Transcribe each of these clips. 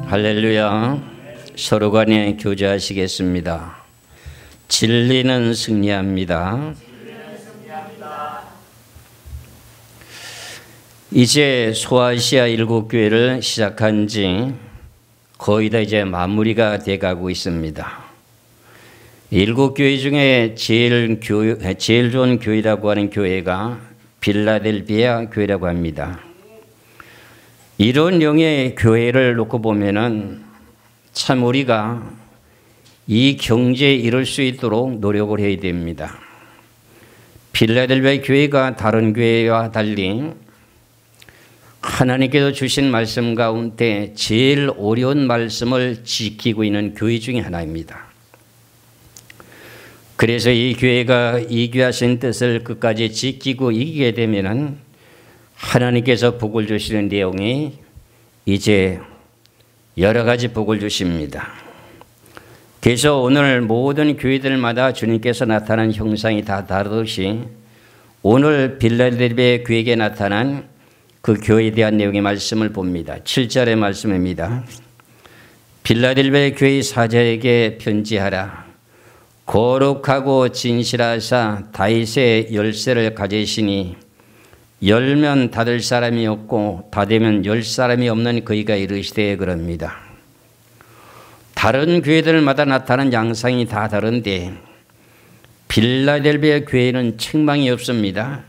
할렐루야. 서로 간에 교제하시겠습니다. 진리는 승리합니다. 이제 소아시아 7교회를 시작한 지 거의 다 이제 마무리가 돼가고 있습니다. 7교회 중에 제일 좋은 교회라고 하는 교회가 필라델피아 교회라고 합니다. 이런 령의 교회를 놓고 보면은 참 우리가 이 경제에 이룰 수 있도록 노력을 해야 됩니다. 필라델피아 교회가 다른 교회와 달리 하나님께서 주신 말씀 가운데 제일 어려운 말씀을 지키고 있는 교회 중에 하나입니다. 그래서 이 교회가 이기하신 뜻을 끝까지 지키고 이기게 되면은 하나님께서 복을 주시는 내용이 이제 여러 가지 복을 주십니다. 그래서 오늘 모든 교회들마다 주님께서 나타난 형상이 다 다르듯이 오늘 필라델피아 교회에 나타난 그 교회에 대한 내용의 말씀을 봅니다. 7절의 말씀입니다. 필라델피아 교회 사자에게 편지하라. 거룩하고 진실하사 다윗의 열쇠를 가지시니 열면 닫을 사람이 없고 닫으면 열 사람이 없는 그이가 이르시되 그럽니다. 다른 교회들마다 나타난 양상이 다 다른데 필라델피아 교회는 책망이 없습니다.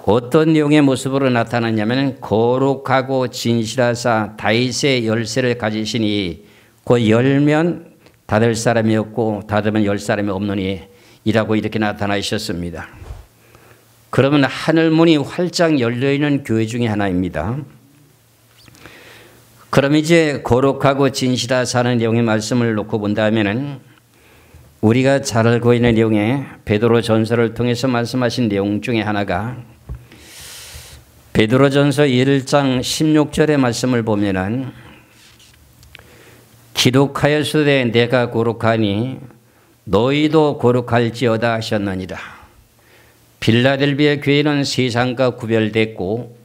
어떤 내용의 모습으로 나타났냐면 거룩하고 진실하사 다윗의 열쇠를 가지시니 그 열면 닫을 사람이 없고 닫으면 열 사람이 없느니 이라고 이렇게 나타나셨습니다. 그러면 하늘문이 활짝 열려있는 교회 중에 하나입니다. 그럼 이제 거룩하고 진실하사는 내용의 말씀을 놓고 본다면 우리가 잘 알고 있는 내용의 베드로 전서를 통해서 말씀하신 내용 중에 하나가 베드로 전서 1장 16절의 말씀을 보면은 기록하였으되 내가 거룩하니 너희도 거룩할지어다 하셨느니라. 필라델피아 교회는 세상과 구별됐고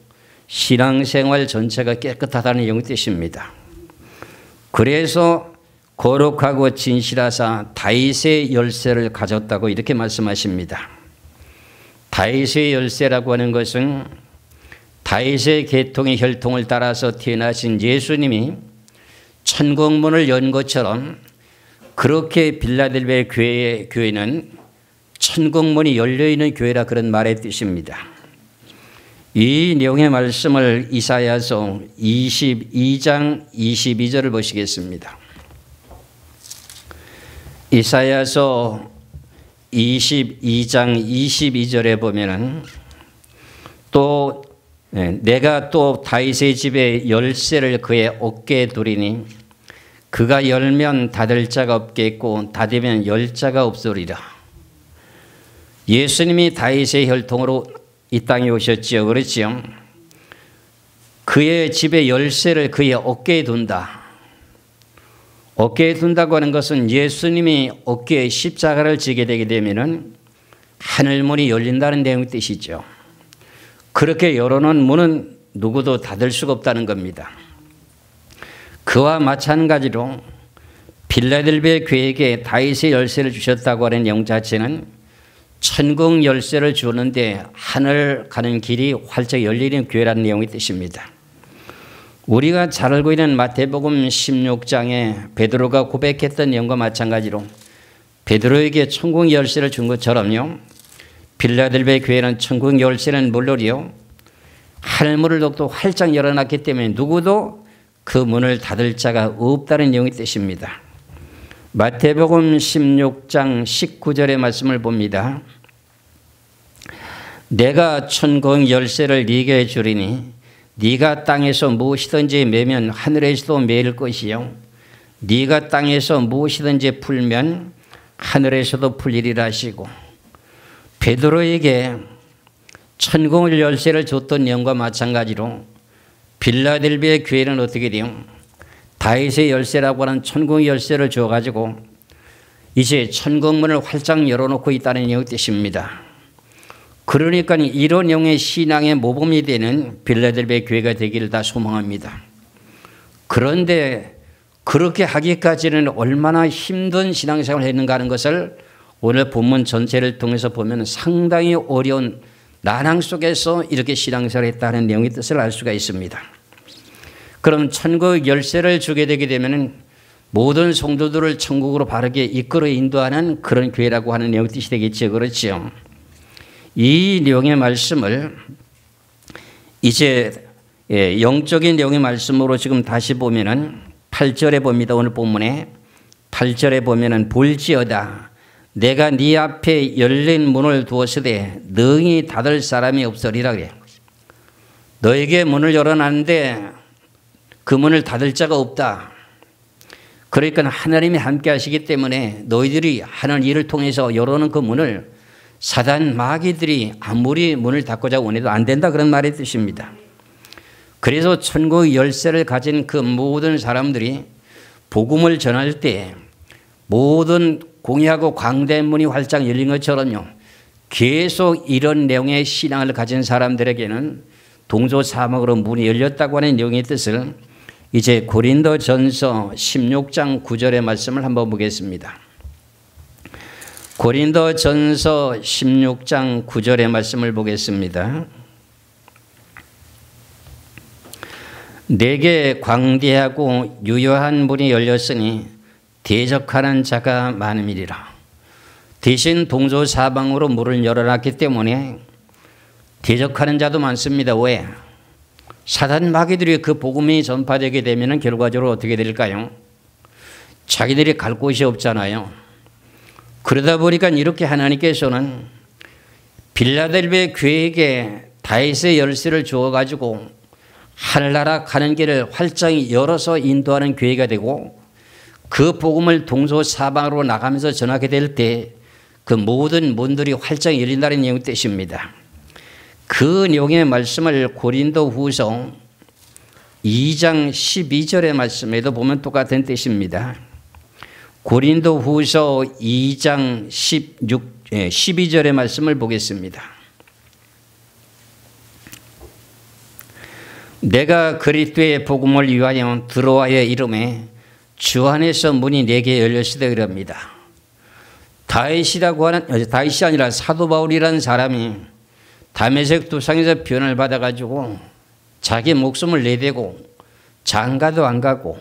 신앙생활 전체가 깨끗하다는 내용의 뜻입니다. 그래서 거룩하고 진실하사 다윗의 열쇠를 가졌다고 이렇게 말씀하십니다. 다윗의 열쇠라고 하는 것은 다윗의 계통의 혈통을 따라서 태어나신 예수님이 천국문을 연 것처럼 그렇게 필라델피아 교회는 천국문이 열려있는 교회라 그런 말의 뜻입니다. 이 내용의 말씀을 이사야서 22장 22절을 보시겠습니다. 이사야서 22장 22절에 보면은 또 내가 또 다윗의 집에 열쇠를 그의 어깨에 두리니 그가 열면 닫을 자가 없겠고 닫으면 열 자가 없으리라. 예수님이 다윗의 혈통으로 이 땅에 오셨지요. 그렇지요. 그의 집의 열쇠를 그의 어깨에 둔다. 어깨에 둔다고 하는 것은 예수님이 어깨에 십자가를 지게 되게 되면은 하늘문이 열린다는 내용의 뜻이죠. 그렇게 열어놓은 문은 누구도 닫을 수가 없다는 겁니다. 그와 마찬가지로 필라델피아 교회에게 다윗의 열쇠를 주셨다고 하는 내용 자체는 천국 열쇠를 주었는데 하늘 가는 길이 활짝 열리는 교회라는 내용의 뜻입니다. 우리가 잘 알고 있는 마태복음 16장에 베드로가 고백했던 내용과 마찬가지로 베드로에게 천국 열쇠를 준 것처럼요. 필라델피아 교회는 천국 열쇠는 물론이요. 하늘문을 또 활짝 열어놨기 때문에 누구도 그 문을 닫을 자가 없다는 내용의 뜻입니다. 마태복음 16장 19절의 말씀을 봅니다. 내가 천국 열쇠를 네게 주리니 네가 땅에서 무엇이든지 매면 하늘에서도 매일 것이요 네가 땅에서 무엇이든지 풀면 하늘에서도 풀리리라 하시고 베드로에게 천국 열쇠를 줬던 내용과 마찬가지로 필라델피아 교회는 어떻게 돼요? 다윗의 열쇠라고 하는 천국 열쇠를 주어가지고 이제 천국문을 활짝 열어놓고 있다는 내용의 뜻입니다. 그러니까 이런 내용의 신앙의 모범이 되는 필라델피아 교회가 되기를 다 소망합니다. 그런데 그렇게 하기까지는 얼마나 힘든 신앙생활을 했는가 하는 것을 오늘 본문 전체를 통해서 보면 상당히 어려운 난항 속에서 이렇게 신앙생활을 했다는 내용의 뜻을 알 수가 있습니다. 그럼 천국 열쇠를 주게 되게 되면 모든 성도들을 천국으로 바르게 이끌어 인도하는 그런 교회라고 하는 내용의 뜻이 되겠죠. 그렇죠. 이 내용의 말씀을 이제 영적인 내용의 말씀으로 지금 다시 보면은 8절에 봅니다. 오늘 본문에 8절에 보면은 볼지어다 내가 네 앞에 열린 문을 두었으되 능히 닫을 사람이 없으리라 그래요. 너에게 문을 열어놨는데 그 문을 닫을 자가 없다. 그러니까 하나님이 함께 하시기 때문에 너희들이 하는 일을 통해서 열어놓은 그 문을 사단 마귀들이 아무리 문을 닫고자 원해도 안 된다 그런 말의 뜻입니다. 그래서 천국의 열쇠를 가진 그 모든 사람들이 복음을 전할 때 모든 공의하고 광대한 문이 활짝 열린 것처럼요. 계속 이런 내용의 신앙을 가진 사람들에게는 동서사막으로 문이 열렸다고 하는 내용의 뜻을 이제 고린도전서 16장 9절의 말씀을 한번 보겠습니다. 고린도전서 16장 9절의 말씀을 보겠습니다. 내게 광대하고 유효한 문이 열렸으니 대적하는 자가 많음이리라. 대신 동서사방으로 문을 열어놨기 때문에 대적하는 자도 많습니다. 왜? 사단 마귀들이 그 복음이 전파되게 되면 결과적으로 어떻게 될까요? 자기들이 갈 곳이 없잖아요. 그러다 보니까 이렇게 하나님께서는 빌라델비아 교회에게 다윗의 열쇠를 주어가지고 하늘나라 가는 길을 활짝 열어서 인도하는 교회가 되고 그 복음을 동서사방으로 나가면서 전하게 될 때 그 모든 문들이 활짝 열린다는 내용의 뜻입니다. 그 내용의 말씀을 고린도후서 2장 12절의 말씀에도 보면 똑같은 뜻입니다. 고린도후서 2장 12절의 말씀을 보겠습니다. 내가 그리스도의 복음을 위하여 드로아의 이름에 주 안에서 문이 내게 열렸으되 그럽니다. 다윗이 아니라 사도 바울이라는 사람이 다메섹 두상에서 변을 받아가지고 자기 목숨을 내대고 장가도 안 가고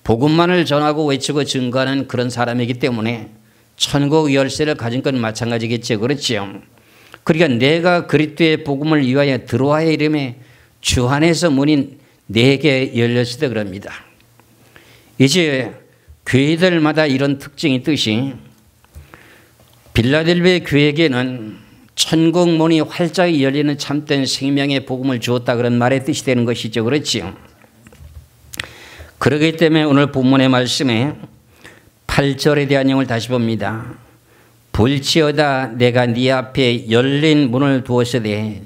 복음만을 전하고 외치고 증거하는 그런 사람이기 때문에 천국 열쇠를 가진 건 마찬가지겠죠. 그렇죠. 그러니까 내가 그리스도의 복음을 위하여 드로아의 이름에 주 안에서 문이 내게 열렸으되 그럽니다. 이제 교회들마다 이런 특징이 있듯이 빌라델비아 교회에게는 천국 문이 활짝 열리는 참된 생명의 복음을 주었다 그런 말의 뜻이 되는 것이죠. 그렇지요. 그렇기 때문에 오늘 본문의 말씀에 8절에 대한 내용을 다시 봅니다. 볼지어다 내가 네 앞에 열린 문을 두었으되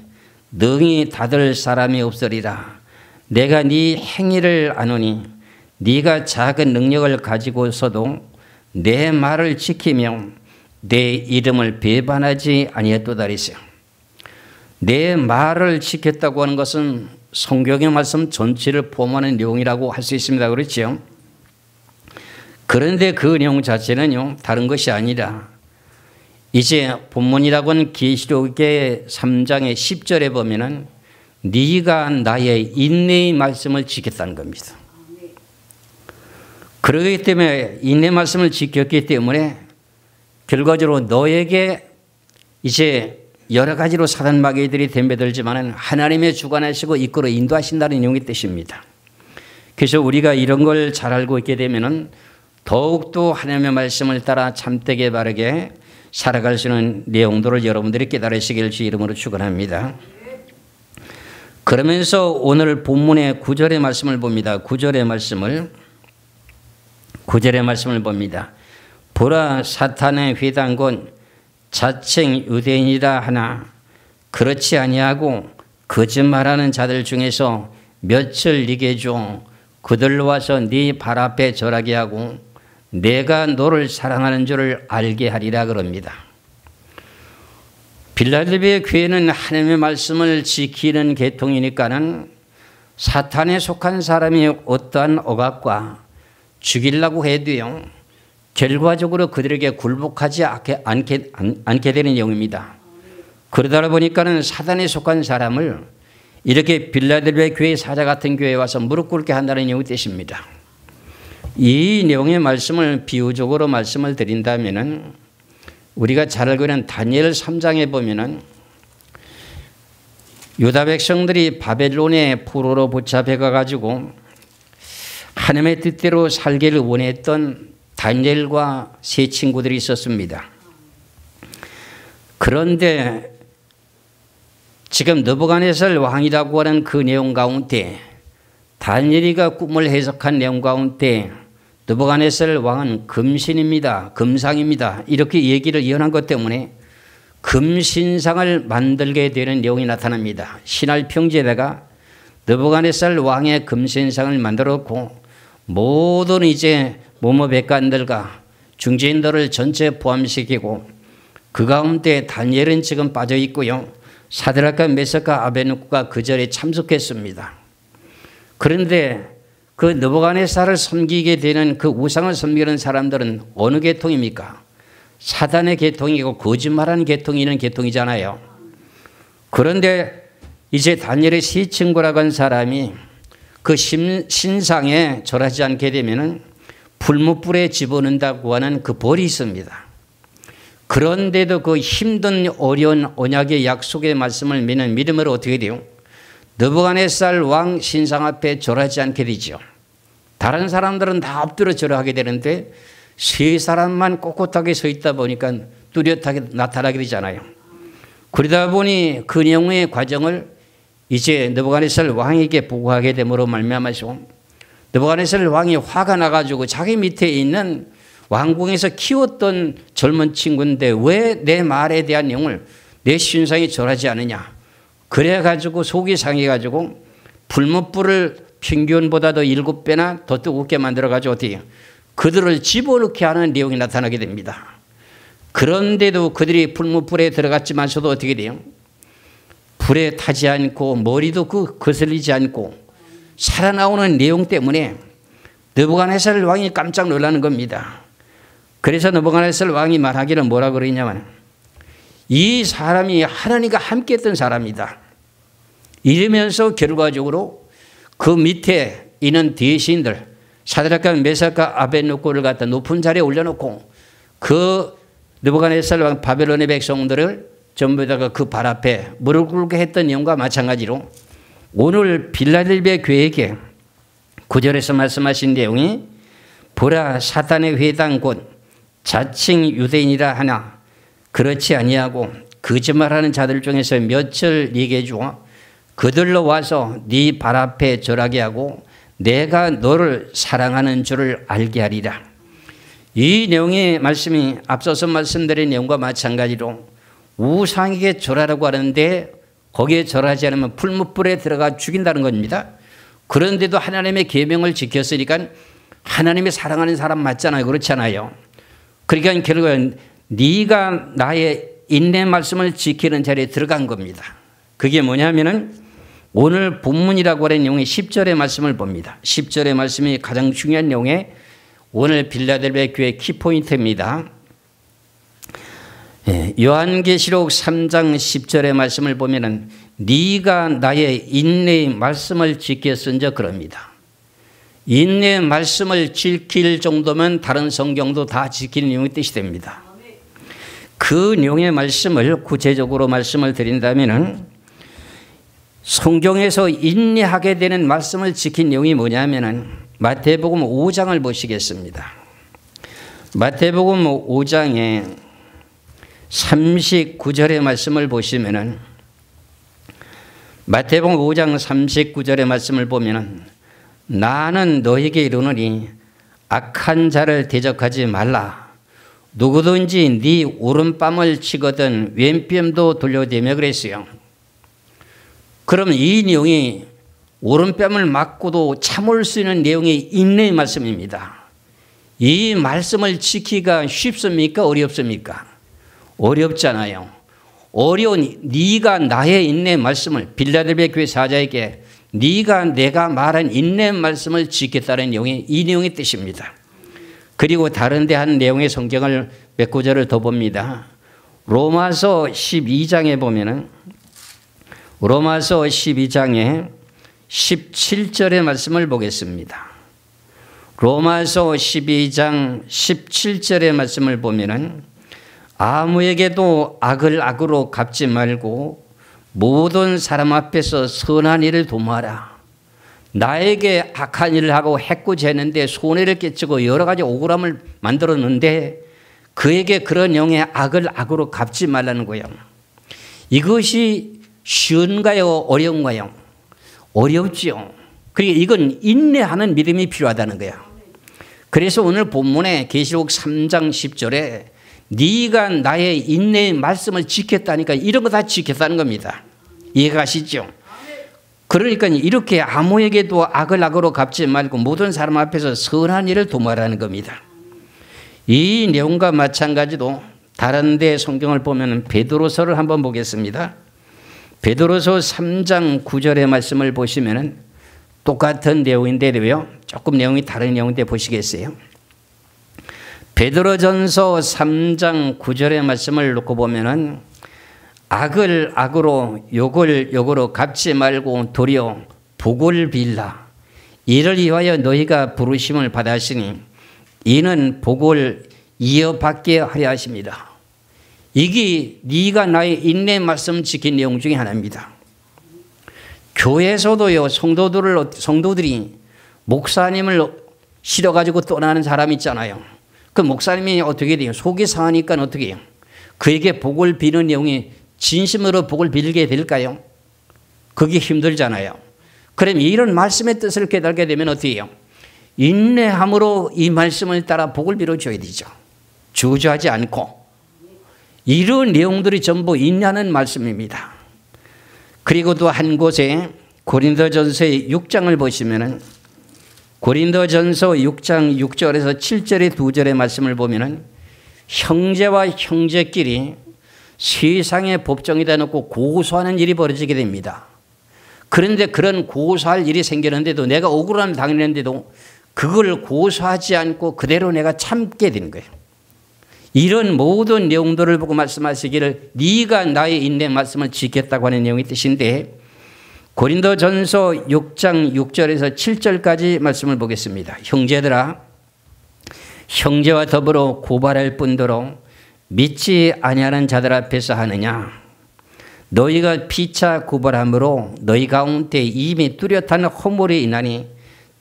능히 닫을 사람이 없으리라. 내가 네 행위를 아노니 네가 작은 능력을 가지고서도 내 말을 지키며 내 이름을 배반하지 아니했도다 그랬어요. 내 말을 지켰다고 하는 것은 성경의 말씀 전체를 포함하는 내용이라고 할 수 있습니다. 그렇죠? 그런데 그 내용 자체는요 다른 것이 아니라 이제 본문이라고 하는 계시록의 3장의 10절에 보면은 네가 나의 인내의 말씀을 지켰다는 겁니다. 그러기 때문에 인내 말씀을 지켰기 때문에 결과적으로 너에게 이제 여러 가지로 사단 마귀들이 덤벼들지만은 하나님의 주관하시고 이끌어 인도하신다는 내용의 뜻입니다. 그래서 우리가 이런 걸 잘 알고 있게 되면은 더욱더 하나님의 말씀을 따라 참되게 바르게 살아갈 수 있는 내용들을 여러분들이 깨달으시길 주 이름으로 축원합니다. 그러면서 오늘 본문의 9절의 말씀을 봅니다. 9절의 말씀을 봅니다. 보라 사탄의 회당군 자칭 유대인이라 하나 그렇지 아니하고 거짓말하는 자들 중에서 몇을 네게 줘 그들로 와서 네 발 앞에 절하게 하고 내가 너를 사랑하는 줄을 알게 하리라 그럽니다. 빌라델비아 교회는 하나님의 말씀을 지키는 계통이니까는 사탄에 속한 사람이 어떠한 억압과 죽이려고 해도요, 결과적으로 그들에게 굴복하지 않게 되는 내용입니다. 그러다 보니까는 사탄에 속한 사람을 이렇게 빌라델비아 교회 사자 같은 교회에 와서 무릎 꿇게 한다는 내용이 되십니다. 이 내용의 말씀을 비유적으로 말씀을 드린다면은 우리가 잘 알고 있는 다니엘 3장에 보면은 유다 백성들이 바벨론의 포로로 붙잡혀 가지고 하나님의 뜻대로 살기를 원했던 다니엘과 세 친구들이 있었습니다. 그런데 지금 느부갓네살 왕이라고 하는 그 내용 가운데 다니엘이가 꿈을 해석한 내용 가운데 느부갓네살 왕은 금신입니다. 금상입니다. 이렇게 얘기를 이어난 것 때문에 금신상을 만들게 되는 내용이 나타납니다. 신할 평지에다가 느부갓네살 왕의 금신상을 만들었고 모든 이제 모모백관들과 중진들을 전체 포함시키고 그 가운데 다니엘은 지금 빠져 있고요. 사드락과 메삭과 아베느고가 그 자리에 참석했습니다. 그런데 그 느부갓네살을 섬기게 되는 그 우상을 섬기는 사람들은 어느 계통입니까? 사단의 계통이고 거짓말하는 계통이 있는 계통이잖아요. 그런데 이제 다니엘의 세 친구라고 한 사람이 그 신상에 절하지 않게 되면은 풀무불에 집어넣는다고 하는 그 벌이 있습니다. 그런데도 그 힘든 어려운 언약의 약속의 말씀을 믿는 믿음으로 어떻게 돼요? 느부갓네살 왕 신상 앞에 절하지 않게 되죠. 다른 사람들은 다 엎드려 절하게 되는데 세 사람만 꼿꼿하게 서 있다 보니까 뚜렷하게 나타나게 되잖아요. 그러다 보니 그 내용의 과정을 이제 느부갓네살 왕에게 보고하게 됨으로 말미암아서 느부갓네살 왕이 화가 나가지고 자기 밑에 있는 왕궁에서 키웠던 젊은 친구인데 왜 내 말에 대한 내용을 내 신상에 절하지 않느냐. 그래가지고 속이 상해가지고 불못불을 평균보다도 7배나 더 뜨겁게 만들어가지고 어떻게 그들을 집어넣게 하는 내용이 나타나게 됩니다. 그런데도 그들이 불못불에 들어갔지만서도 어떻게 돼요? 불에 타지 않고 머리도 거슬리지 않고 살아나오는 내용 때문에 느부갓네살 왕이 깜짝 놀라는 겁니다. 그래서 느부갓네살 왕이 말하기를 뭐라 그러냐면 이 사람이 하나님과 함께 했던 사람이다. 이러면서 결과적으로 그 밑에 있는 대신들 사드락과 메삭과 아베느고를 갖다 높은 자리에 올려놓고 그 느부갓네살 왕 바벨론의 백성들을 전부 다가 그 발 앞에 무릎 꿇게 했던 내용과 마찬가지로 오늘 빌라델비아 교회에게 9절에서 말씀하신 내용이 보라 사탄의 회당 곧 자칭 유대인이라 하나 그렇지 아니하고 거짓말하는 자들 중에서 몇을 얘기해 주어 그들로 와서 네 발 앞에 절하게 하고 내가 너를 사랑하는 줄을 알게 하리라. 이 내용의 말씀이 앞서서 말씀드린 내용과 마찬가지로 우상에게 절하라고 하는데 거기에 절하지 않으면 풀무불에 들어가 죽인다는 겁니다. 그런데도 하나님의 계명을 지켰으니까 하나님이 사랑하는 사람 맞잖아요. 그렇잖아요. 그러니까 결국은 네가 나의 인내 말씀을 지키는 자리에 들어간 겁니다. 그게 뭐냐면은 오늘 본문이라고 하는 내용의 10절의 말씀을 봅니다. 10절의 말씀이 가장 중요한 내용의 오늘 빌라델비아 교회 키포인트입니다. 요한계시록 3장 10절의 말씀을 보면은 네가 나의 인내의 말씀을 지켰은즉 그럽니다. 인내의 말씀을 지킬 정도면 다른 성경도 다 지키는 내용의 뜻이 됩니다. 그 내용의 말씀을 구체적으로 말씀을 드린다면은 성경에서 인내하게 되는 말씀을 지킨 내용이 뭐냐면은 마태복음 5장을 보시겠습니다. 마태복음 5장에 39절의 말씀을 보시면은 마태복음 5장 39절의 말씀을 보면은 나는 너에게 이르노니 악한 자를 대적하지 말라. 누구든지 네 오른뺨을 치거든 왼뺨도 돌려대며 그랬어요. 그럼 이 내용이 오른뺨을 맞고도 참을 수 있는 내용의 인내의 말씀입니다. 이 말씀을 지키기가 쉽습니까? 어렵습니까? 어렵잖아요. 어려운 네가 나의 인내의 말씀을 빌라델비아 교회 사자에게 네가 내가 말한 인내 말씀을 지켰다는 내용이 이 내용의 뜻입니다. 그리고 다른 데 한 내용의 성경을 몇 구절을 더 봅니다. 로마서 12장에 보면은 로마서 12장에 17절의 말씀을 보겠습니다. 로마서 12장 17절의 말씀을 보면은 아무에게도 악을 악으로 갚지 말고 모든 사람 앞에서 선한 일을 도모하라. 나에게 악한 일을 하고 해코지했는데 손해를 끼치고 여러 가지 억울함을 만들었는데 그에게 그런 영의 악을 악으로 갚지 말라는 거예요. 이것이 쉬운가요? 어려운가요? 어렵지요. 그러니까 이건 인내하는 믿음이 필요하다는 거야. 그래서 오늘 본문에 계시록 3장 10절에 네가 나의 인내의 말씀을 지켰다니까 이런 거 다 지켰다는 겁니다. 이해가 가시죠? 그러니까 이렇게 아무에게도 악을 악으로 갚지 말고 모든 사람 앞에서 선한 일을 도모하라는 겁니다. 이 내용과 마찬가지로 다른 데 성경을 보면 베드로서를 한번 보겠습니다. 베드로서 3장 9절의 말씀을 보시면 똑같은 내용인데요. 조금 내용이 다른 내용인데 보시겠어요? 베드로전서 3장 9절의 말씀을 놓고 보면은 악을 악으로 욕을 욕으로 갚지 말고 도리어 복을 빌라. 이를 위하여 너희가 부르심을 받았으니 이는 복을 이어받게 하려 하십니다. 이게 네가 나의 인내 말씀 지킨 내용 중에 하나입니다. 교회에서도요, 성도들이 목사님을 실어가지고 떠나는 사람 있잖아요. 그 목사님이 어떻게 돼요? 속이 상하니까 어떻게 해요? 그에게 복을 비는 내용이 진심으로 복을 빌게 될까요? 그게 힘들잖아요. 그럼 이런 말씀의 뜻을 깨닫게 되면 어떻게 해요? 인내함으로 이 말씀을 따라 복을 빌어줘야 되죠. 주저하지 않고. 이런 내용들이 전부 인내하는 말씀입니다. 그리고 또 한 곳에 고린도전서의 6장을 보시면은 고린도전서 6장 6절에서 7절의 두 절의 말씀을 보면은 형제와 형제끼리 세상의 법정에다 놓고 고소하는 일이 벌어지게 됩니다. 그런데 그런 고소할 일이 생기는데도 내가 억울함을 당했는데도 그걸 고소하지 않고 그대로 내가 참게 되는 거예요. 이런 모든 내용들을 보고 말씀하시기를 네가 나의 인내 말씀을 지켰다고 하는 내용의 뜻인데 고린도전서 6장 6절에서 7절까지 말씀을 보겠습니다. 형제들아, 형제와 더불어 고발할 뿐더러 믿지 아니하는 자들 앞에서 하느냐? 너희가 피차 고발함으로 너희 가운데 이미 뚜렷한 허물이 있나니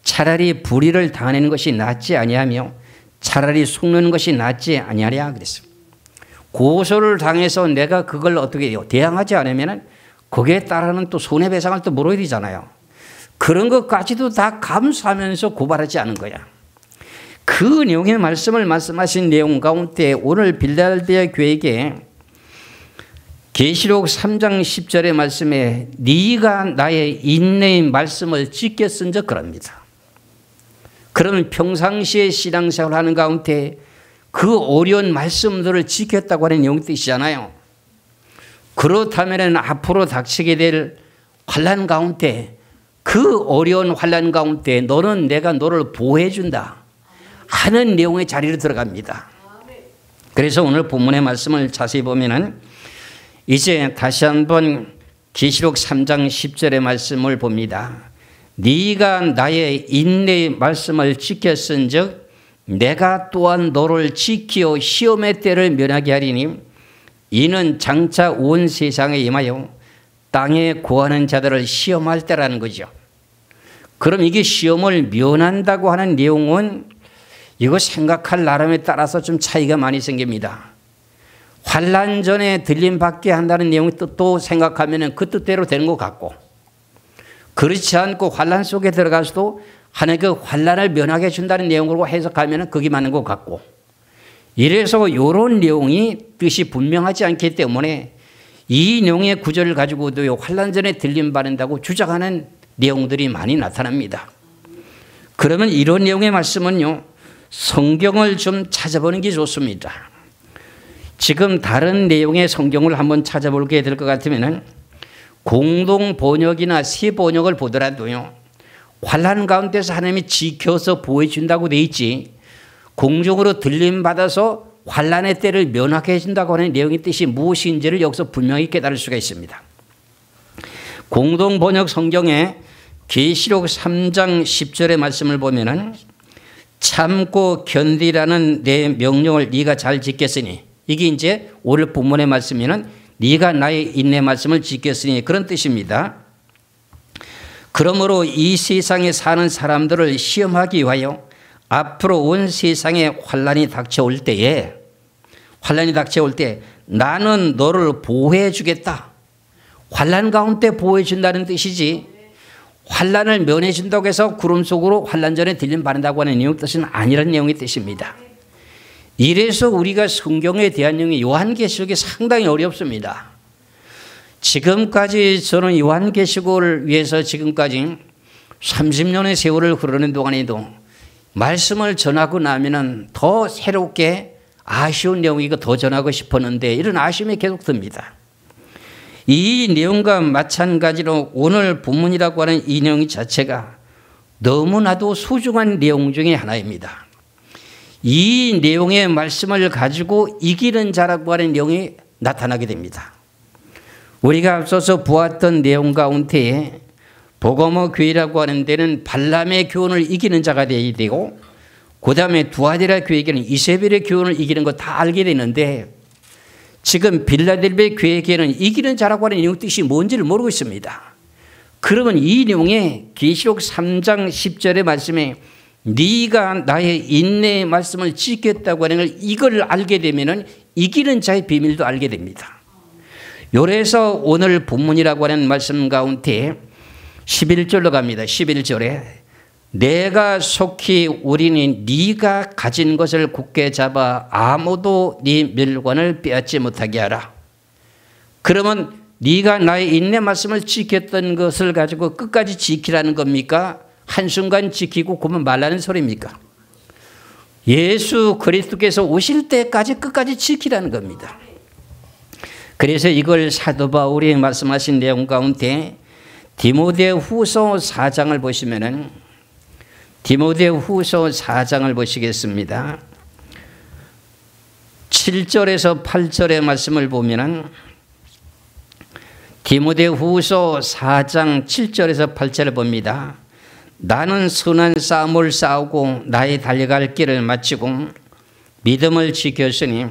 차라리 불의를 당하는 것이 낫지 아니하며 차라리 속는 것이 낫지 아니하랴 그랬습니다. 고소를 당해서 내가 그걸 어떻게 해요? 대항하지 않으면 거기에 따르는 또 손해배상을 또 물어야 되잖아요. 그런 것까지도 다 감수하면서 고발하지 않은 거야. 그 내용의 말씀을 말씀하신 내용 가운데 오늘 빌라델비아 교회에게 계시록 3장 10절의 말씀에 네가 나의 인내의 말씀을 지켰은즉 그럽니다. 그러면 평상시에 신앙생활을 하는 가운데 그 어려운 말씀들을 지켰다고 하는 내용 뜻이잖아요. 그렇다면 앞으로 닥치게 될 환난 가운데 그 어려운 환난 가운데 너는 내가 너를 보호해 준다 하는 내용의 자리로 들어갑니다. 그래서 오늘 본문의 말씀을 자세히 보면은 이제 다시 한번 계시록 3장 10절의 말씀을 봅니다. 네가 나의 인내의 말씀을 지켰은즉 내가 또한 너를 지키어 시험의 때를 면하게 하리니 이는 장차 온 세상에 임하여 땅에 구하는 자들을 시험할 때라는 거죠. 그럼 이게 시험을 면한다고 하는 내용은 이거 생각할 나름에 따라서 좀 차이가 많이 생깁니다. 환난 전에 들림받게 한다는 내용의 뜻도 생각하면 그 뜻대로 되는 것 같고 그렇지 않고 환난 속에 들어가서도 하나님 그 환난을 면하게 해준다는 내용으로 해석하면 그게 맞는 것 같고 이래서 이런 내용이 뜻이 분명하지 않기 때문에 이 내용의 구절을 가지고도 환난 전에 들림받는다고 주장하는 내용들이 많이 나타납니다. 그러면 이런 내용의 말씀은요. 성경을 좀 찾아보는 게 좋습니다. 지금 다른 내용의 성경을 한번 찾아보게 될 것 같으면 공동 번역이나 새 번역을 보더라도요, 환난 가운데서 하나님이 지켜서 보호해준다고 돼 있지, 공중으로 들림 받아서 환난의 때를 면하게 해준다고 하는 내용의 뜻이 무엇인지를 여기서 분명히 깨달을 수가 있습니다. 공동 번역 성경에 계시록 3장 10절의 말씀을 보면은 참고 견디라는 내 명령을 네가 잘 지켰으니, 이게 이제 오늘 본문의 말씀이면 네가 나의 인내 말씀을 지켰으니 그런 뜻입니다. 그러므로 이 세상에 사는 사람들을 시험하기 위하여 앞으로 온 세상에 환난이 닥쳐올 때에 나는 너를 보호해 주겠다. 환난 가운데 보호해 준다는 뜻이지, 환난을 면해 준다고 해서 구름 속으로 환난 전에 들림 받는다고 하는 내용 뜻은 아니라는 내용의 뜻입니다. 이래서 우리가 성경에 대한 내용이 요한계시록이 상당히 어렵습니다. 지금까지 저는 요한계시록을 위해서 지금까지 30년의 세월을 흐르는 동안에도 말씀을 전하고 나면은 더 새롭게 아쉬운 내용이고 더 전하고 싶었는데 이런 아쉬움이 계속 듭니다. 이 내용과 마찬가지로 오늘 본문이라고 하는 이 내용 자체가 너무나도 소중한 내용 중에 하나입니다. 이 내용의 말씀을 가지고 이기는 자라고 하는 내용이 나타나게 됩니다. 우리가 앞서서 보았던 내용 가운데 보고모 교회라고 하는 데는 발람의 교훈을 이기는 자가 되어야 되고, 그 다음에 두아디라 교회에게는 이세벨의 교훈을 이기는 거 다 알게 되는데, 지금 빌라델비아 교회에게는 이기는 자라고 하는 내용 뜻이 뭔지를 모르고 있습니다. 그러면 이 내용에 계시록 3장 10절의 말씀에 네가 나의 인내의 말씀을 지켰다고 하는 걸, 이걸 알게 되면은 이기는 자의 비밀도 알게 됩니다. 요래서 오늘 본문이라고 하는 말씀 가운데 11절로 갑니다. 11절에 내가 속히 우리니 네가 가진 것을 굳게 잡아 아무도 네 멸관을 빼앗지 못하게 하라. 그러면 네가 나의 인내 말씀을 지켰던 것을 가지고 끝까지 지키라는 겁니까? 한순간 지키고 그만 말라는 소리입니까? 예수 그리스도께서 오실 때까지 끝까지 지키라는 겁니다. 그래서 이걸 사도 바울이 말씀하신 내용 가운데 디모데후서 4장을 보시면은, 디모데후서 4장을 보시겠습니다. 7절에서 8절의 말씀을 보면은, 디모데후서 4장 7절에서 8절을 봅니다. 나는 선한 싸움을 싸우고 나의 달려갈 길을 마치고 믿음을 지켰으니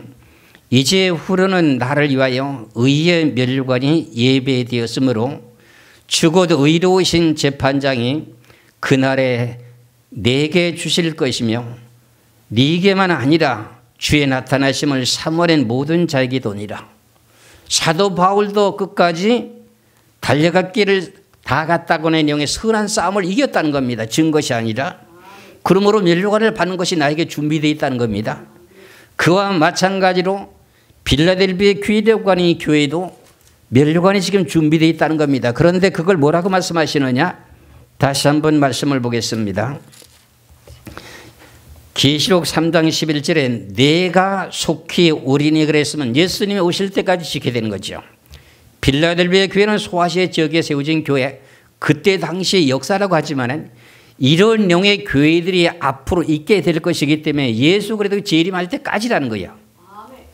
이제 후로는 나를 위하여 의의 멸관이 예배되었으므로 죽어도 의로우신 재판장이 그날에 내게 주실 것이며 네게만 아니라 주의 나타나심을 사모하는 모든 자에게 도니라. 사도 바울도 끝까지 달려갈 길을 다 갔다고 하는 내용의 선한 싸움을 이겼다는 겁니다. 진 것이 아니라. 그러므로 멸관을 받는 것이 나에게 준비되어 있다는 겁니다. 그와 마찬가지로 빌라델비아 교회라고 하는 이 교회도 멸관이 지금 준비되어 있다는 겁니다. 그런데 그걸 뭐라고 말씀하시느냐? 다시 한번 말씀을 보겠습니다. 계시록 3장 11절에 내가 속히 우리니 그랬으면 예수님이 오실 때까지 지켜야 되는 거죠. 빌라델비아 교회는 소아시아 지역에 세워진 교회, 그때 당시 역사라고 하지만 이런 내용의 교회들이 앞으로 있게 될 것이기 때문에 예수 그리스도 재림할 때까지라는 거예요.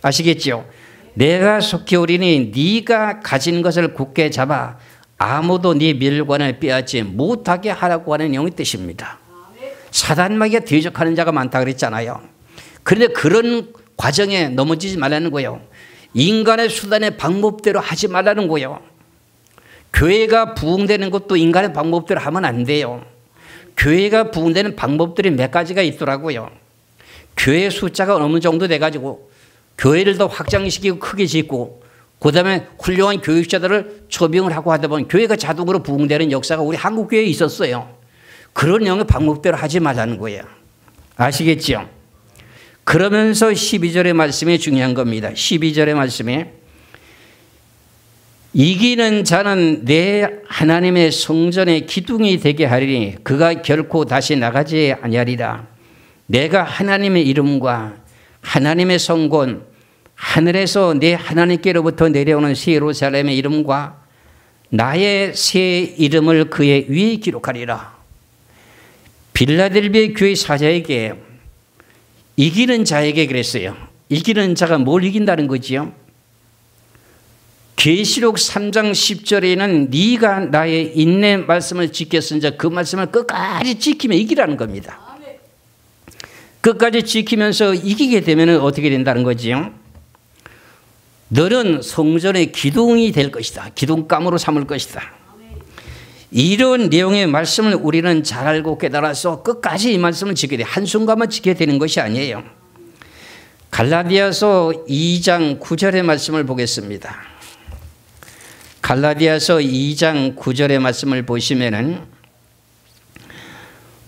아시겠죠? 내가 속히 오리니 네가 가진 것을 굳게 잡아 아무도 네 멸관을 빼앗지 못하게 하라고 하는 내용의 뜻입니다. 사단마귀가 대적하는 자가 많다 그랬잖아요. 그런데 그런 과정에 넘어지지 말라는 거예요. 인간의 수단의 방법대로 하지 말라는 거예요. 교회가 부흥되는 것도 인간의 방법대로 하면 안 돼요. 교회가 부흥되는 방법들이 몇 가지가 있더라고요. 교회 숫자가 어느 정도 돼가지고 교회를 더 확장시키고 크게 짓고 그 다음에 훌륭한 교육자들을 초빙을 하고 하다 보면 교회가 자동으로 부흥되는 역사가 우리 한국 교회에 있었어요. 그런 영의 방법대로 하지 말라는 거예요. 아시겠죠? 그러면서 12절의 말씀이 중요한 겁니다. 12절의 말씀에 이기는 자는 내 하나님의 성전의 기둥이 되게 하리니 그가 결코 다시 나가지 아니하리라. 내가 하나님의 이름과 하나님의 성전 하늘에서 내 하나님께로부터 내려오는 새 예루살렘의 이름과 나의 새 이름을 그의 위에 기록하리라. 빌라델비아 교회 사자에게, 이기는 자에게 그랬어요. 이기는 자가 뭘 이긴다는 거지요? 계시록 3장 10절에는 네가 나의 인내 말씀을 지켰으니 그 말씀을 끝까지 지키면 이기라는 겁니다. 끝까지 지키면서 이기게 되면 어떻게 된다는 거지요? 너는 성전의 기둥이 될 것이다. 기둥감으로 삼을 것이다. 이런 내용의 말씀을 우리는 잘 알고 깨달아서 끝까지 이 말씀을 지켜야 돼. 한순간만 지켜야 되는 것이 아니에요. 갈라디아서 2장 9절의 말씀을 보겠습니다. 갈라디아서 2장 9절의 말씀을 보시면은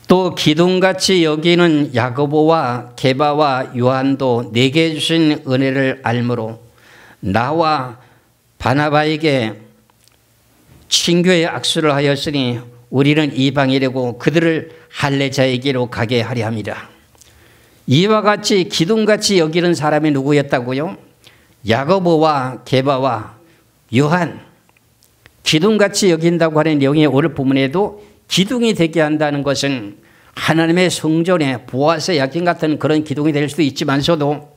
또 기둥같이 여기는 야고보와 게바와 요한도 내게 주신 은혜를 알므로 나와 바나바에게 친교의 악수를 하였으니 우리는 이방인이고 그들을 할례자에게로 가게 하려 함이라. 이와 같이 기둥같이 여기는 사람이 누구였다고요? 야고보와 게바와 요한. 기둥같이 여긴다고 하는 내용이 오늘 본문에도 기둥이 되게 한다는 것은 하나님의 성전에 보아스의 약인 같은 그런 기둥이 될 수도 있지만서도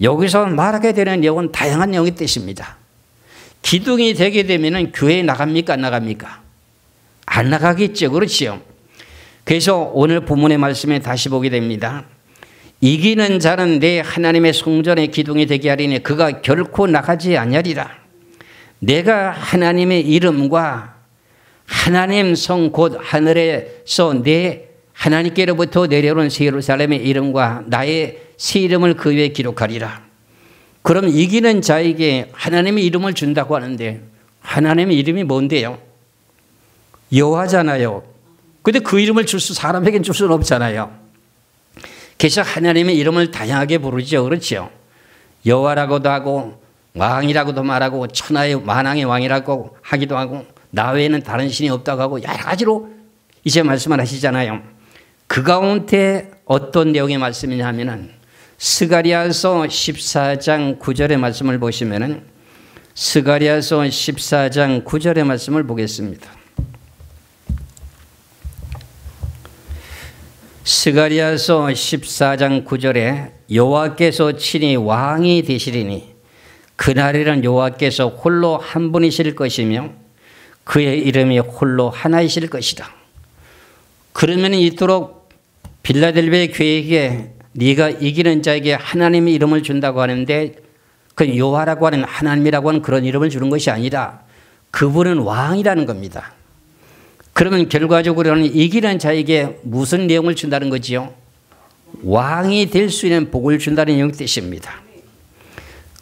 여기서 말하게 되는 내용은 다양한 내용의 뜻입니다. 기둥이 되게 되면 교회에 나갑니까? 안 나갑니까? 안 나가겠죠. 그렇지요. 그래서 오늘 본문의 말씀에 다시 보게 됩니다. 이기는 자는 내 하나님의 성전의 기둥이 되게 하리니 그가 결코 나가지 아니하리라. 내가 하나님의 이름과 하나님 성 곧 하늘에서 내 하나님께로부터 내려오는 새 예루살렘의 이름과 나의 새 이름을 그 위에 기록하리라. 그럼 이기는 자에게 하나님의 이름을 준다고 하는데 하나님의 이름이 뭔데요? 여호와잖아요. 근데 그 이름을 사람에게는 줄 수는 없잖아요. 그래서 하나님의 이름을 다양하게 부르죠. 그렇죠? 여호와라고도 하고 왕이라고도 말하고 천하의 만왕의 왕이라고 하기도 하고 나 외에는 다른 신이 없다고 하고 여러 가지로 이제 말씀을 하시잖아요. 그 가운데 어떤 내용의 말씀이냐 하면은 스가랴서 14장 9절의 말씀을 보시면은 스가랴서 14장 9절의 말씀을 보겠습니다. 스가랴서 14장 9절에 여호와께서 친히 왕이 되시리니 그날에는 여호와께서 홀로 한 분이실 것이며 그의 이름이 홀로 하나이실 것이다. 그러면 이토록 빌라델비아 교회에게 네가 이기는 자에게 하나님의 이름을 준다고 하는데 그 여호와라고 하는 하나님이라고 하는 그런 이름을 주는 것이 아니라 그분은 왕이라는 겁니다. 그러면 결과적으로는 이기는 자에게 무슨 내용을 준다는 거지요? 왕이 될 수 있는 복을 준다는 내용 뜻입니다.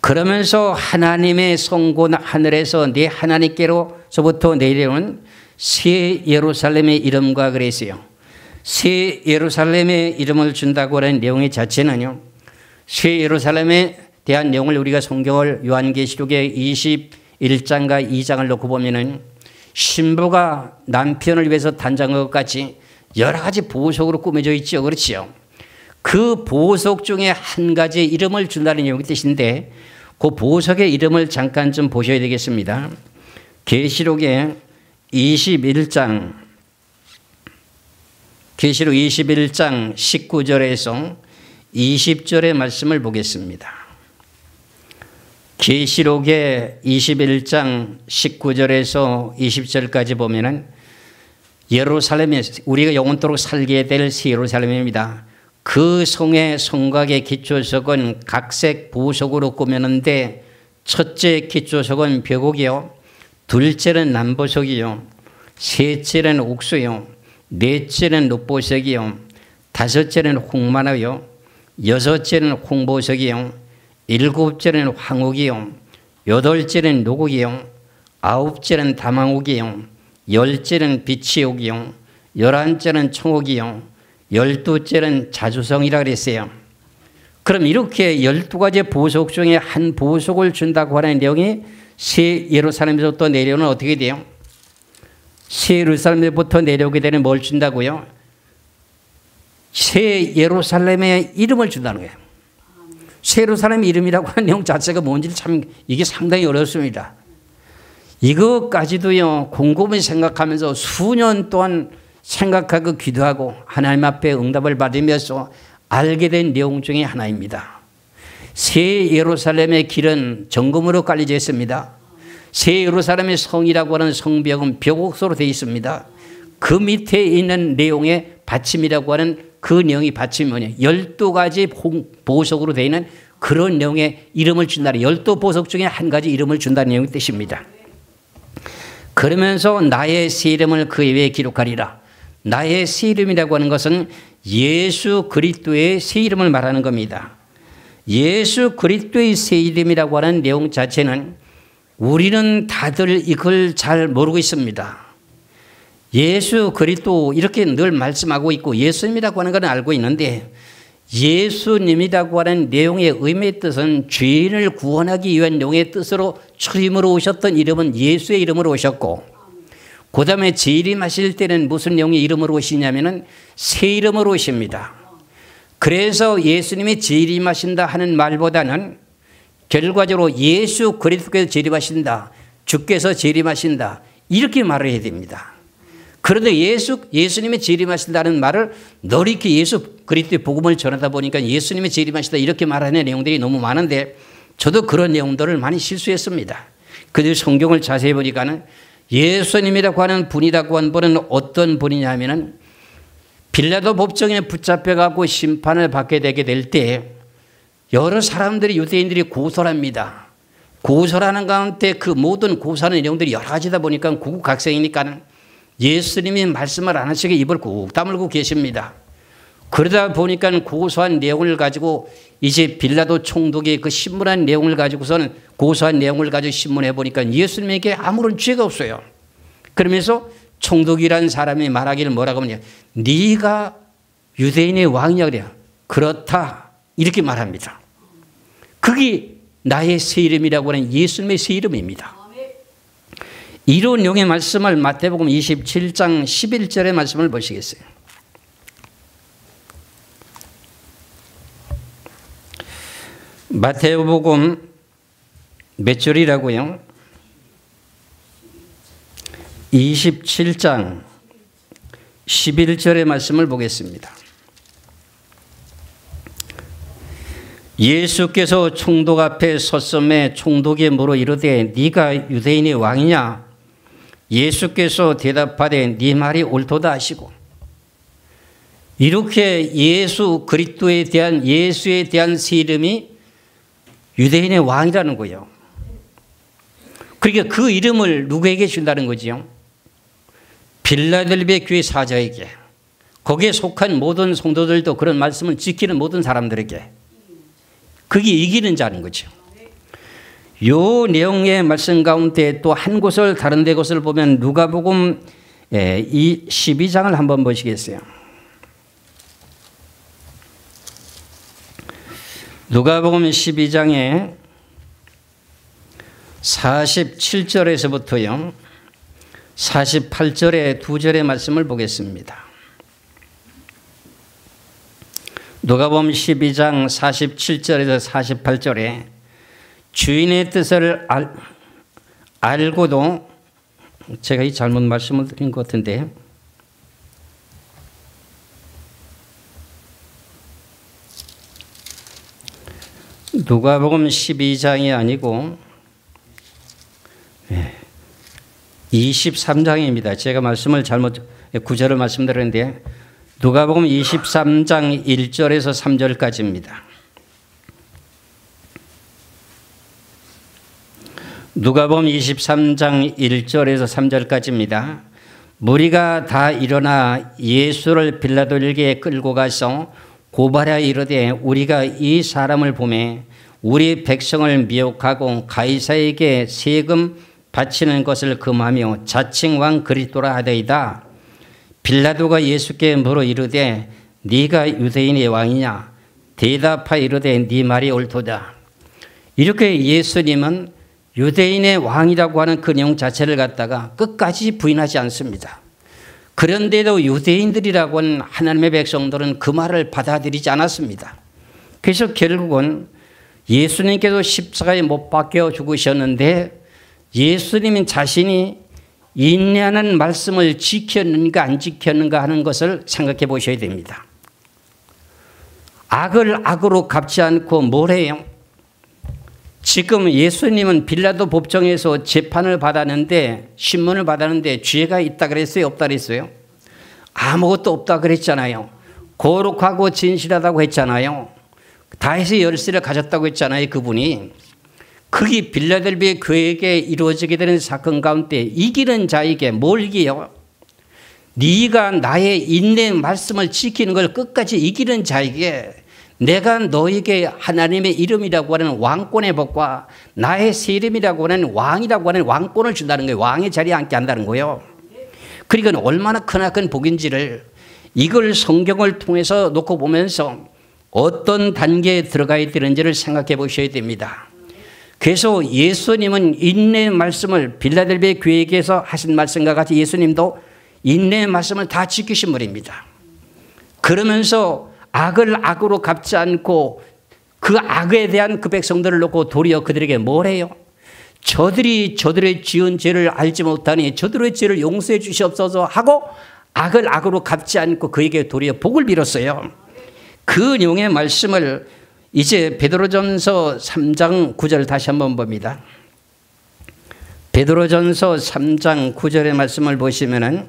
그러면서 하나님의 성곤 하늘에서 내 하나님께로서부터 내려온 새 예루살렘의 이름과 그랬어요. 새 예루살렘의 이름을 준다고 하는 내용의 자체는요. 새 예루살렘에 대한 내용을 우리가 성경을 요한계시록의 21장과 2장을 놓고 보면은 신부가 남편을 위해서 단장한 것 같이 여러 가지 보석으로 꾸며져 있죠. 그렇지요. 그 보석 중에 한 가지 이름을 준다는 내용의 뜻인데 그 보석의 이름을 잠깐 좀 보셔야 되겠습니다. 계시록의 21장 19절에서 20절의 말씀을 보겠습니다. 계시록의 21장 19절에서 20절까지 보면은 예루살렘에 우리가 영원토록 살게 될 새 예루살렘입니다. 그 성의 성곽의 기초석은 각색 보석으로 꾸몄는데 첫째 기초석은 벽옥이요, 둘째는 남보석이요, 셋째는 옥수요, 넷째는 눕보석이요, 다섯째는 홍마나요, 여섯째는 홍보석이요, 일곱째는 황옥이요, 여덟째는 노곡이요, 아홉째는 다망옥이요, 열째는 비치옥이요, 열한째는 청옥이요, 12째는 자주성이라 그랬어요. 그럼 이렇게 12가지 보석 중에 한 보석을 준다고 하는 내용이 새 예루살렘에서부터 내려오는 어떻게 돼요? 새 예루살렘에부터 내려오게 되는 뭘 준다고요? 새 예루살렘의 이름을 준다는 거예요. 새 예루살렘 이름이라고 하는 내용 자체가 뭔지 참 이게 상당히 어렵습니다. 이것까지도요, 곰곰이 생각하면서 수년 동안 생각하고 기도하고 하나님 앞에 응답을 받으면서 알게 된 내용 중에 하나입니다. 새 예루살렘의 길은 정금으로 깔려져 있습니다. 새 예루살렘의 성이라고 하는 성벽은 벽옥소로 되어 있습니다. 그 밑에 있는 내용의 받침이라고 하는 그 내용이 받침이 뭐냐, 12가지 보석으로 되어 있는 그런 내용의 이름을 준다는, 12보석 중에 한 가지 이름을 준다는 내용의 뜻입니다. 그러면서 나의 새 이름을 그 위에 기록하리라. 나의 새 이름이라고 하는 것은 예수 그리스도의 새 이름을 말하는 겁니다. 예수 그리스도의 새 이름이라고 하는 내용 자체는 우리는 다들 이걸 잘 모르고 있습니다. 예수 그리스도 이렇게 늘 말씀하고 있고 예수님이라고 하는 건 알고 있는데, 예수님이라고 하는 내용의 의미의 뜻은 죄인을 구원하기 위한 내용의 뜻으로 주임으로 오셨던 이름은 예수의 이름으로 오셨고, 그 다음에 재림하실 때는 무슨 내용의 이름으로 오시냐면은 새 이름으로 오십니다. 그래서 예수님이 재림하신다 하는 말보다는 결과적으로 예수 그리스도께서 재림하신다, 주께서 재림하신다, 이렇게 말을 해야 됩니다. 그런데 예수님이 재림하신다는 말을 늘 이렇게 예수 그리스도의 복음을 전하다 보니까 예수님이 재림하신다 이렇게 말하는 내용들이 너무 많은데, 저도 그런 내용들을 많이 실수했습니다. 그래서 성경을 자세히 보니까는 예수님이라고 하는 분이라고 하는 분은 어떤 분이냐 하면은 빌라도 법정에 붙잡혀가고 심판을 받게 되게 될 때 여러 사람들이, 유대인들이 고소를 합니다. 고소하는 가운데 그 모든 고소하는 내용들이 여러 가지다 보니까 구구각색이니까는 예수님이 말씀을 안 하시게 입을 꾹 다물고 계십니다. 그러다 보니까 고소한 내용을 가지고 이제 빌라도 총독이 그 신문한 내용을 가지고서는, 고소한 내용을 가지고 신문해 보니까 예수님에게 아무런 죄가 없어요. 그러면서 총독이라는 사람이 말하기를 뭐라고 하냐, 네가 유대인의 왕이냐 그래요. 그렇다 이렇게 말합니다. 그게 나의 새 이름이라고 하는 예수님의 새 이름입니다. 이런 내용의 말씀을 마태복음 27장 11절의 말씀을 보시겠어요? 마태복음 몇 절이라고요? 27장 11절의 말씀을 보겠습니다. 예수께서 총독 앞에 섰음에 총독이 물어 이르되 네가 유대인의 왕이냐? 예수께서 대답하되 네 말이 옳도다 하시고, 이렇게 예수 그리스도에 대한, 예수에 대한 새 이름이 유대인의 왕이라는 거예요. 그러니까 그 이름을 누구에게 준다는 거지요? 빌라델비아 교회 사자에게, 거기에 속한 모든 성도들도 그런 말씀을 지키는 모든 사람들에게, 그게 이기는 자는 거죠. 요 내용의 말씀 가운데 또 한 곳을, 다른 데 곳을 보면 누가복음 이 12장을 한번 보시겠어요? 누가복음 12장에 47절에서부터요 48절의 두 절의 말씀을 보겠습니다. 누가복음 12장 47절에서 48절에 주인의 뜻을 알고도, 제가 이 잘못 말씀을 드린 것 같은데, 누가복음 12장이 아니고 23장입니다. 제가 말씀을 잘못, 구절을 말씀드렸는데 누가복음 23장 1절에서 3절까지입니다. 누가복음 23장 1절에서 3절까지입니다. 무리가 다 일어나 예수를 빌라도에게 끌고 가서 고발하여 이르되 우리가 이 사람을 보매 우리 백성을 미혹하고 가이사에게 세금 바치는 것을 금하며 자칭 왕 그리스도라 하더이다. 빌라도가 예수께 물어 이르되 네가 유대인의 왕이냐? 대답하여 이르되 네 말이 옳도다. 이렇게 예수님은 유대인의 왕이라고 하는 그 내용 자체를 갖다가 끝까지 부인하지 않습니다. 그런데도 유대인들이라고 하는 하나님의 백성들은 그 말을 받아들이지 않았습니다. 그래서 결국은 예수님께서 십자가에 못 박혀 죽으셨는데 예수님 자신이 인내하는 말씀을 지켰는가 안 지켰는가 하는 것을 생각해 보셔야 됩니다. 악을 악으로 갚지 않고 뭘 해요? 지금 예수님은 빌라도 법정에서 재판을 받았는데, 신문을 받았는데 죄가 있다 그랬어요? 없다 그랬어요? 아무것도 없다 그랬잖아요. 거룩하고 진실하다고 했잖아요. 다윗의 열쇠를 가졌다고 했잖아요. 그분이. 그게 빌라델비아 교회에게 이루어지게 되는 사건 가운데 이기는 자에게 뭘 이기요? 네가 나의 인내 말씀을 지키는 걸 끝까지 이기는 자에게 내가 너에게 하나님의 이름이라고 하는 왕권의 법과 나의 새 이름이라고 하는 왕이라고 하는 왕권을 준다는 거예요. 왕의 자리에 앉게 한다는 거예요. 그러니까 얼마나 크나큰 복인지를 이걸 성경을 통해서 놓고 보면서 어떤 단계에 들어가야 되는지를 생각해 보셔야 됩니다. 그래서 예수님은 인내의 말씀을 빌라델비아 교회에게서 하신 말씀과 같이 예수님도 인내의 말씀을 다 지키신 분입니다. 그러면서 악을 악으로 갚지 않고 그 악에 대한 그 백성들을 놓고 도리어 그들에게 뭘 해요? 저들이 저들의 지은 죄를 알지 못하니 저들의 죄를 용서해 주시옵소서 하고 악을 악으로 갚지 않고 그에게 도리어 복을 빌었어요. 그 내용의 말씀을 이제 베드로전서 3장 9절 다시 한번 봅니다. 베드로전서 3장 9절의 말씀을 보시면은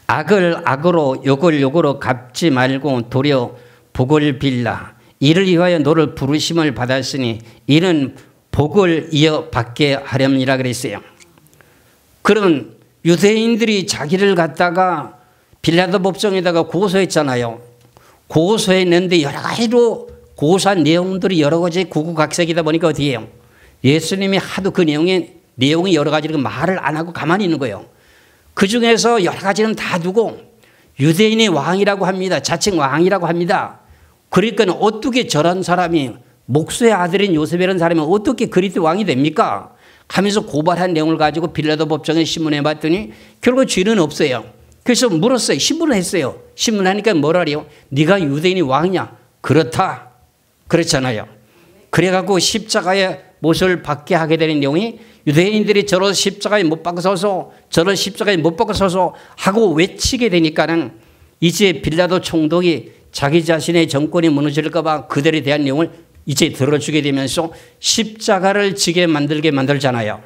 악을 악으로 욕을 욕으로 갚지 말고 도리어 복을 빌라. 이를 위하여 너를 부르심을 받았으니 이는 복을 이어받게 하렵니라 그랬어요. 그러면 유대인들이 자기를 갖다가 빌라도 법정에다가 고소했잖아요. 고소했는데 여러 가지로 고소한 내용들이 여러 가지 구구각색이다 보니까 어떻게 해요? 예수님이 하도 그 내용이 여러 가지로 말을 안 하고 가만히 있는 거예요. 그 중에서 여러 가지는 다 두고 유대인의 왕이라고 합니다. 자칭 왕이라고 합니다. 그러니까 어떻게 저런 사람이 목수의 아들인 요셉이라는 사람이 어떻게 그리스도 왕이 됩니까? 하면서 고발한 내용을 가지고 빌라도 법정에 신문해 봤더니 결국 죄는 없어요. 그래서 물었어요. 신문을 했어요. 신문하니까 뭐라 그래요? 네가 유대인이 왕이냐? 그렇다. 그렇잖아요. 그래갖고 십자가의 못을 받게 하게 되는 내용이 유대인들이 저런 십자가에 못 박아서서 저런 십자가에 못 박아서서 하고 외치게 되니까는 이제 빌라도 총독이 자기 자신의 정권이 무너질까 봐 그들에 대한 내용을 이제 들어주게 되면서 십자가를 지게 만들잖아요.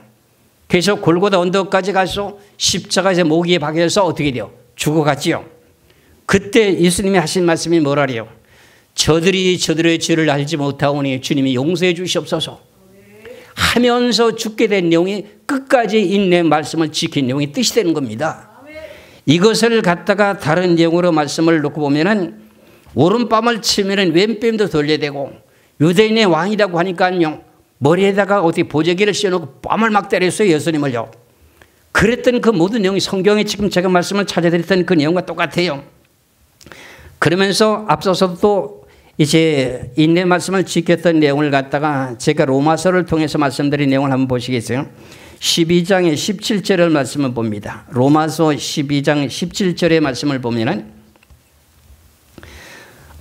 그래서 골고다 언덕까지 가서 십자가에서 모기에 박여서 어떻게 돼요? 죽어갔지요. 그때 예수님이 하신 말씀이 뭐라래요? 저들이 저들의 죄를 알지 못하오니 주님이 용서해 주시옵소서 하면서 죽게 된 내용이 끝까지 인내 말씀을 지킨 내용이 뜻이 되는 겁니다. 이것을 갖다가 다른 내용으로 말씀을 놓고 보면은 오른뺨을 치면은 왼뺨도 돌려대고 유대인의 왕이라고 하니까요. 머리에다가 어떻게 보조기를 씌워놓고 뺨을 막 때렸어요. 예수님을요. 그랬던 그 모든 내용이 성경에 지금 제가 말씀을 찾아드렸던 그 내용과 똑같아요. 그러면서 앞서서 또 이제 인내 말씀을 지켰던 내용을 갖다가 제가 로마서를 통해서 말씀드린 내용을 한번 보시겠어요? 12장의 17절의 말씀을 봅니다. 로마서 12장 17절의 말씀을 보면은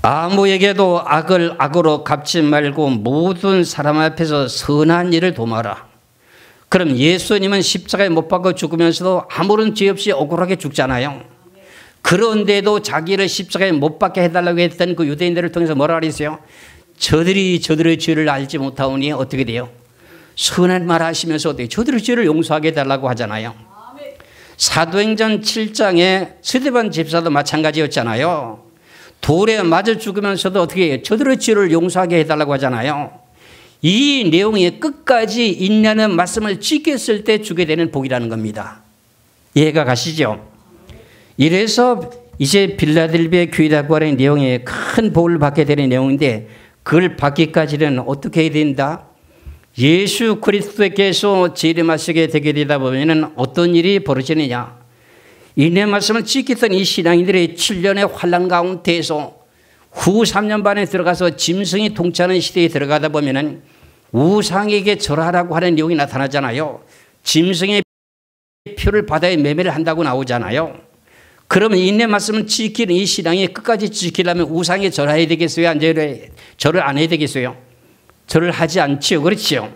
아무에게도 악을 악으로 갚지 말고 모든 사람 앞에서 선한 일을 도모하라. 그럼 예수님은 십자가에 못 박아 죽으면서도 아무런 죄 없이 억울하게 죽잖아요. 그런데도 자기를 십자가에 못 박게 해달라고 했던 그 유대인들을 통해서 뭐라 그랬어요? 저들이 저들의 죄를 알지 못하오니 어떻게 돼요? 선한 말 하시면서 어떻게 저들의 죄를 용서하게 해달라고 하잖아요. 사도행전 7장에 스데반 집사도 마찬가지였잖아요. 돌에 맞아 죽으면서도 어떻게 해요? 저들의 죄를 용서하게 해달라고 하잖아요. 이 내용이 끝까지 인내하는 말씀을 지켰을 때 주게 되는 복이라는 겁니다. 이해가 가시죠? 이래서 이제 빌라델비아 교회라고 하는 내용에 큰 복을 받게 되는 내용인데 그걸 받기까지는 어떻게 해야 된다? 예수 그리스도께서 재림하시게 되게 되다 보면 어떤 일이 벌어지느냐? 인내 말씀을 지켰던 이 신앙인들의 7년의 환난 가운데에서 후 3년 반에 들어가서 짐승이 통치하는 시대에 들어가다 보면은 우상에게 절하라고 하는 내용이 나타나잖아요. 짐승의 표를 바다에 매매를 한다고 나오잖아요. 그러면 인내 말씀을 지키는 이 신앙이 끝까지 지키려면 우상에 절해야 되겠어요? 절을 안 해야 되겠어요? 절을 하지 않지요. 그렇지요.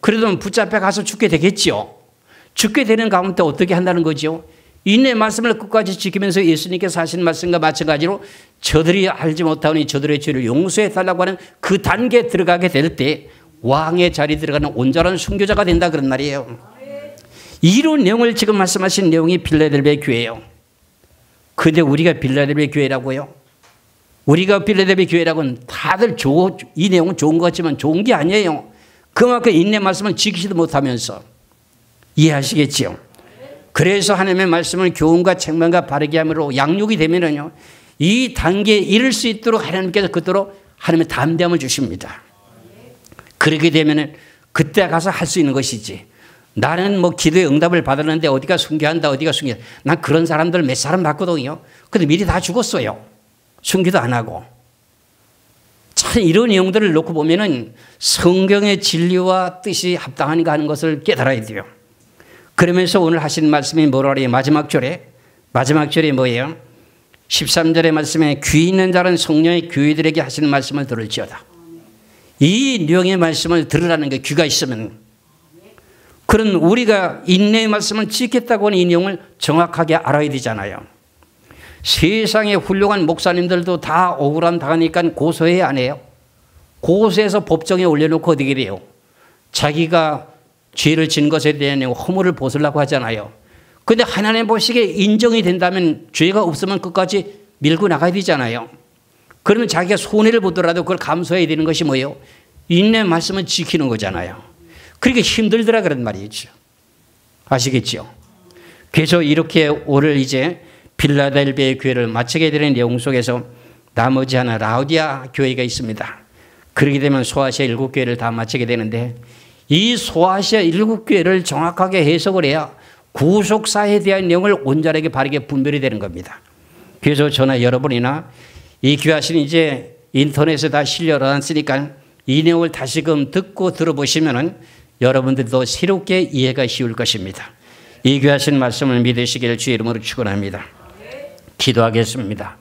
그래도 붙잡혀 가서 죽게 되겠죠. 죽게 되는 가운데 어떻게 한다는 거죠? 인내 말씀을 끝까지 지키면서 예수님께서 하신 말씀과 마찬가지로 저들이 알지 못하오니 저들의 죄를 용서해 달라고 하는 그 단계에 들어가게 될 때 왕의 자리에 들어가는 온전한 순교자가 된다 그런 말이에요. 이런 내용을 지금 말씀하신 내용이 빌라델비아 교회예요. 근데 우리가 빌라델비아 교회라고요? 우리가 빌라델비아 교회라고는 다들 이 내용은 좋은 것 같지만 좋은 게 아니에요. 그만큼 인내 말씀을 지키지도 못하면서 이해하시겠지요? 그래서 하나님의 말씀을 교훈과 책망과 바르게 함으로 양육이 되면은요, 이 단계에 이를 수 있도록 하나님께서 그토록 하나님의 담대함을 주십니다. 그렇게 되면은 그때 가서 할 수 있는 것이지. 나는 뭐 기도의 응답을 받았는데 어디가 순교한다, 어디가 순교. 난 그런 사람들 몇 사람 봤거든요. 근데 미리 다 죽었어요. 순교도 안 하고. 참 이런 내용들을 놓고 보면은 성경의 진리와 뜻이 합당한가 하는 것을 깨달아야 돼요. 그러면서 오늘 하신 말씀이 뭐라 그래요? 마지막 절에 뭐예요? 13절의 말씀에 귀 있는 자는 성령의 교회들에게 하시는 말씀을 들을지어다. 이 내용의 말씀을 들으라는 게 귀가 있으면, 그런 우리가 인내의 말씀을 지켰다고 하는 이 내용을 정확하게 알아야 되잖아요. 세상에 훌륭한 목사님들도 다 억울함 당하니까 고소해야 안 해요? 고소해서 법정에 올려놓고 어떻게 돼요? 자기가 죄를 진 것에 대한 허물을 벗으려고 하잖아요. 그런데 하나님 보시기에 인정이 된다면 죄가 없으면 끝까지 밀고 나가야 되잖아요. 그러면 자기가 손해를 보더라도 그걸 감수해야 되는 것이 뭐예요? 인내 말씀을 지키는 거잖아요. 그러니까 힘들더라 그런 말이죠. 아시겠죠? 그래서 이렇게 오늘 이제 빌라델비아 교회를 마치게 되는 내용 속에서 나머지 하나 라우디아 교회가 있습니다. 그렇게 되면 소아시아 7교회를 다 마치게 되는데, 이 소아시아 7교회를 정확하게 해석을 해야 구속사에 대한 내용을 온전하게 바르게 분별이 되는 겁니다. 그래서 저나 여러분이나 이 귀하신 이제 인터넷에 다 실려놨으니까 이 내용을 다시금 듣고 들어보시면은 여러분들도 새롭게 이해가 쉬울 것입니다. 이 귀하신 말씀을 믿으시기를 주의 이름으로 축원합니다. 기도하겠습니다.